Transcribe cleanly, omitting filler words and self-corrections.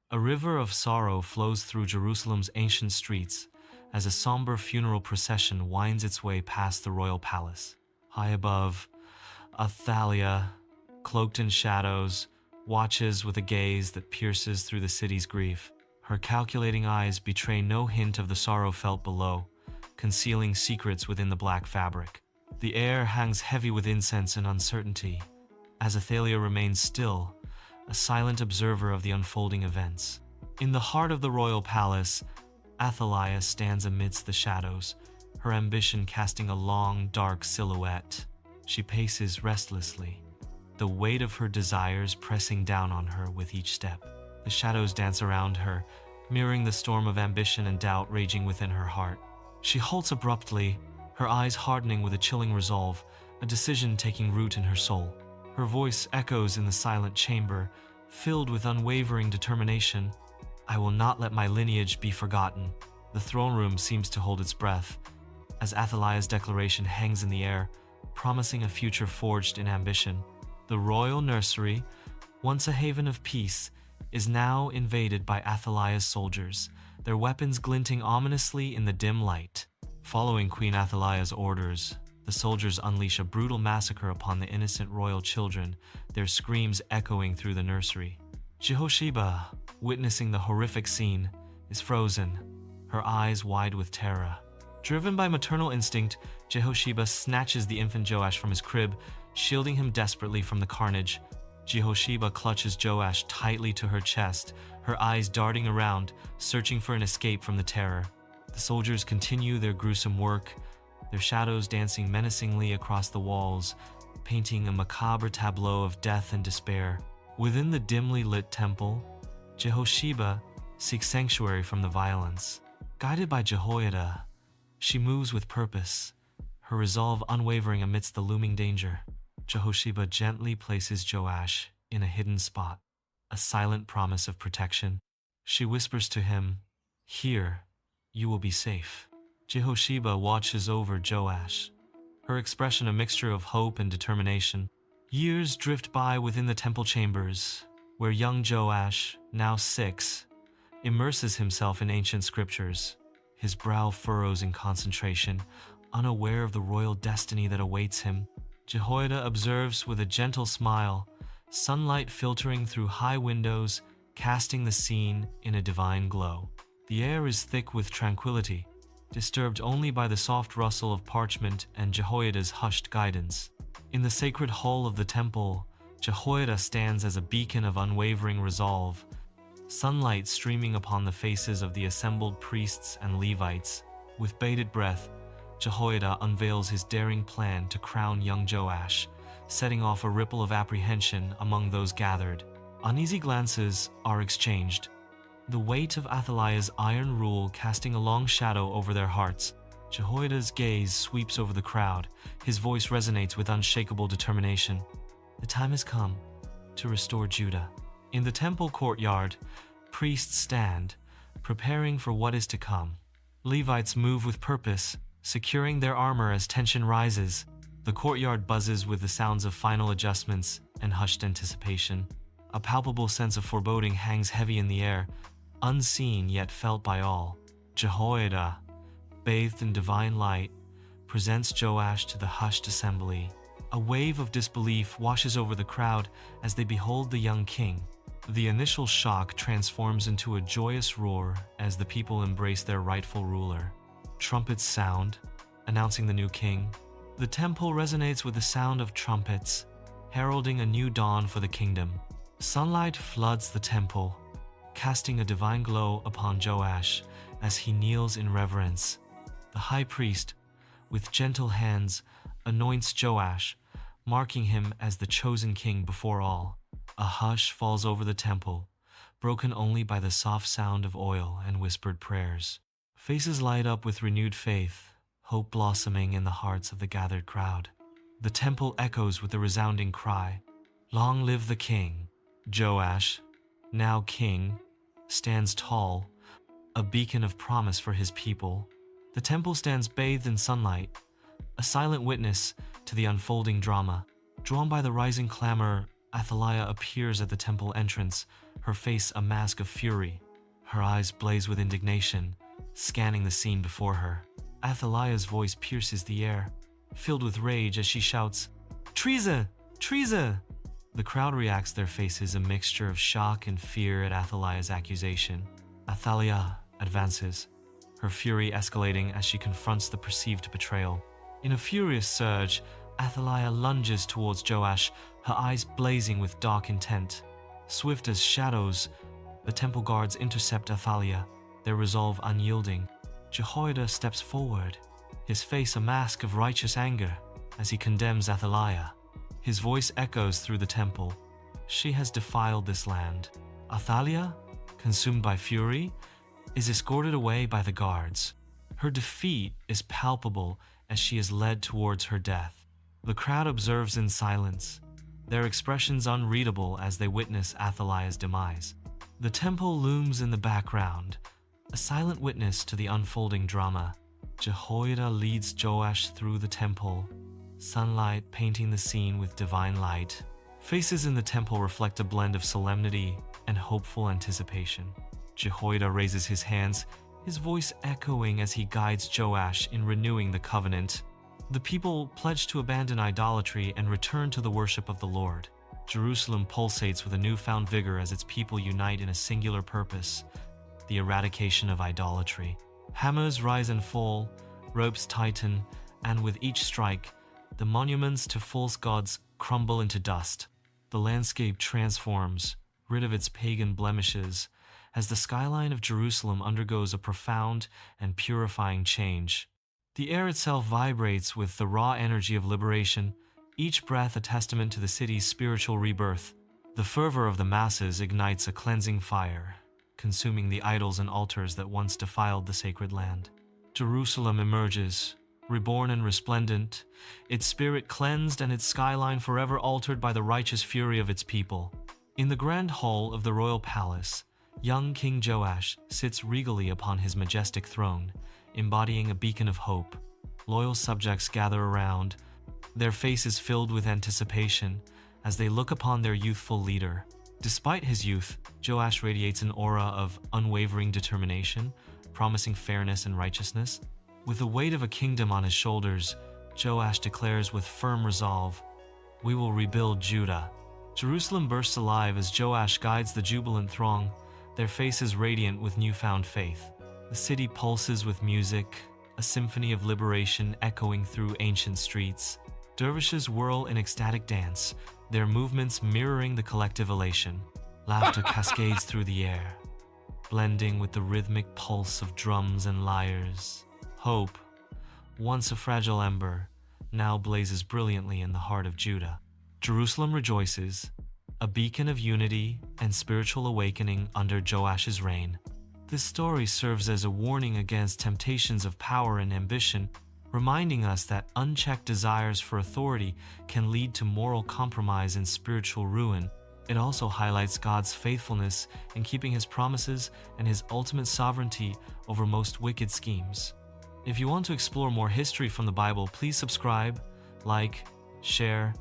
A river of sorrow flows through Jerusalem's ancient streets as a somber funeral procession winds its way past the royal palace. High above, Athaliah, cloaked in shadows, watches with a gaze that pierces through the city's grief. Her calculating eyes betray no hint of the sorrow felt below, concealing secrets within the black fabric. The air hangs heavy with incense and uncertainty, as Athaliah remains still, a silent observer of the unfolding events. In the heart of the royal palace, Athaliah stands amidst the shadows, her ambition casting a long, dark silhouette. She paces restlessly, the weight of her desires pressing down on her with each step. The shadows dance around her, mirroring the storm of ambition and doubt raging within her heart. She halts abruptly, her eyes hardening with a chilling resolve, a decision taking root in her soul. Her voice echoes in the silent chamber, filled with unwavering determination. I will not let my lineage be forgotten. The throne room seems to hold its breath, as Athaliah's declaration hangs in the air, promising a future forged in ambition. The royal nursery, once a haven of peace, is now invaded by Athaliah's soldiers, their weapons glinting ominously in the dim light. Following Queen Athaliah's orders, the soldiers unleash a brutal massacre upon the innocent royal children, their screams echoing through the nursery. Jehosheba, witnessing the horrific scene, is frozen, her eyes wide with terror. Driven by maternal instinct, Jehosheba snatches the infant Joash from his crib, shielding him desperately from the carnage. Jehosheba clutches Joash tightly to her chest, her eyes darting around, searching for an escape from the terror. The soldiers continue their gruesome work, their shadows dancing menacingly across the walls, painting a macabre tableau of death and despair. Within the dimly lit temple, Jehosheba seeks sanctuary from the violence. Guided by Jehoiada, she moves with purpose, her resolve unwavering amidst the looming danger. Jehosheba gently places Joash in a hidden spot, a silent promise of protection. She whispers to him, "Here, you will be safe." Jehosheba watches over Joash, her expression a mixture of hope and determination. Years drift by within the temple chambers, where young Joash, now 6, immerses himself in ancient scriptures. His brow furrows in concentration, unaware of the royal destiny that awaits him. Jehoiada observes with a gentle smile, sunlight filtering through high windows, casting the scene in a divine glow. The air is thick with tranquility, disturbed only by the soft rustle of parchment and Jehoiada's hushed guidance. In the sacred hall of the temple, Jehoiada stands as a beacon of unwavering resolve, sunlight streaming upon the faces of the assembled priests and Levites. With bated breath, Jehoiada unveils his daring plan to crown young Joash, setting off a ripple of apprehension among those gathered. Uneasy glances are exchanged, the weight of Athaliah's iron rule casting a long shadow over their hearts. Jehoiada's gaze sweeps over the crowd, his voice resonates with unshakable determination. The time has come to restore Judah. In the temple courtyard, priests stand, preparing for what is to come. Levites move with purpose, securing their armor as tension rises. The courtyard buzzes with the sounds of final adjustments and hushed anticipation. A palpable sense of foreboding hangs heavy in the air, unseen yet felt by all. Jehoiada, bathed in divine light, presents Joash to the hushed assembly. A wave of disbelief washes over the crowd as they behold the young king. The initial shock transforms into a joyous roar as the people embrace their rightful ruler. Trumpets sound, announcing the new king. The temple resonates with the sound of trumpets, heralding a new dawn for the kingdom. Sunlight floods the temple, casting a divine glow upon Joash as he kneels in reverence. The high priest, with gentle hands, anoints Joash, marking him as the chosen king before all. A hush falls over the temple, broken only by the soft sound of oil and whispered prayers. Faces light up with renewed faith, hope blossoming in the hearts of the gathered crowd. The temple echoes with a resounding cry, "Long live the king!" Joash, now king, stands tall, a beacon of promise for his people. The temple stands bathed in sunlight, a silent witness to the unfolding drama. Drawn by the rising clamor, Athaliah appears at the temple entrance, her face a mask of fury. Her eyes blaze with indignation, scanning the scene before her. Athaliah's voice pierces the air, filled with rage as she shouts, "Treason! Treason!" The crowd reacts, their faces a mixture of shock and fear at Athaliah's accusation. Athaliah advances, her fury escalating as she confronts the perceived betrayal. In a furious surge, Athaliah lunges towards Joash, her eyes blazing with dark intent. Swift as shadows, the temple guards intercept Athaliah, their resolve unyielding. Jehoiada steps forward, his face a mask of righteous anger as he condemns Athaliah. His voice echoes through the temple. She has defiled this land. Athaliah, consumed by fury, is escorted away by the guards. Her defeat is palpable as she is led towards her death. The crowd observes in silence, their expressions unreadable as they witness Athaliah's demise. The temple looms in the background, a silent witness to the unfolding drama. Jehoiada leads Joash through the temple, sunlight painting the scene with divine light. Faces in the temple reflect a blend of solemnity and hopeful anticipation. Jehoiada raises his hands, his voice echoing as he guides Joash in renewing the covenant. The people pledge to abandon idolatry and return to the worship of the Lord. Jerusalem pulsates with a newfound vigor as its people unite in a singular purpose, the eradication of idolatry. Hammers rise and fall, ropes tighten, and with each strike, the monuments to false gods crumble into dust. The landscape transforms, rid of its pagan blemishes, as the skyline of Jerusalem undergoes a profound and purifying change. The air itself vibrates with the raw energy of liberation, each breath a testament to the city's spiritual rebirth. The fervor of the masses ignites a cleansing fire, consuming the idols and altars that once defiled the sacred land. Jerusalem emerges, reborn and resplendent, its spirit cleansed and its skyline forever altered by the righteous fury of its people. In the grand hall of the royal palace, young King Joash sits regally upon his majestic throne, embodying a beacon of hope. Loyal subjects gather around, their faces filled with anticipation as they look upon their youthful leader. Despite his youth, Joash radiates an aura of unwavering determination, promising fairness and righteousness. With the weight of a kingdom on his shoulders, Joash declares with firm resolve, "We will rebuild Judah." Jerusalem bursts alive as Joash guides the jubilant throng, their faces radiant with newfound faith. The city pulses with music, a symphony of liberation echoing through ancient streets. Dervishes whirl in ecstatic dance, their movements mirroring the collective elation. Laughter cascades through the air, blending with the rhythmic pulse of drums and lyres. Hope, once a fragile ember, now blazes brilliantly in the heart of Judah. Jerusalem rejoices, a beacon of unity and spiritual awakening under Joash's reign. This story serves as a warning against temptations of power and ambition, reminding us that unchecked desires for authority can lead to moral compromise and spiritual ruin. It also highlights God's faithfulness in keeping his promises and his ultimate sovereignty over most wicked schemes. If you want to explore more history from the Bible, please subscribe, like, share,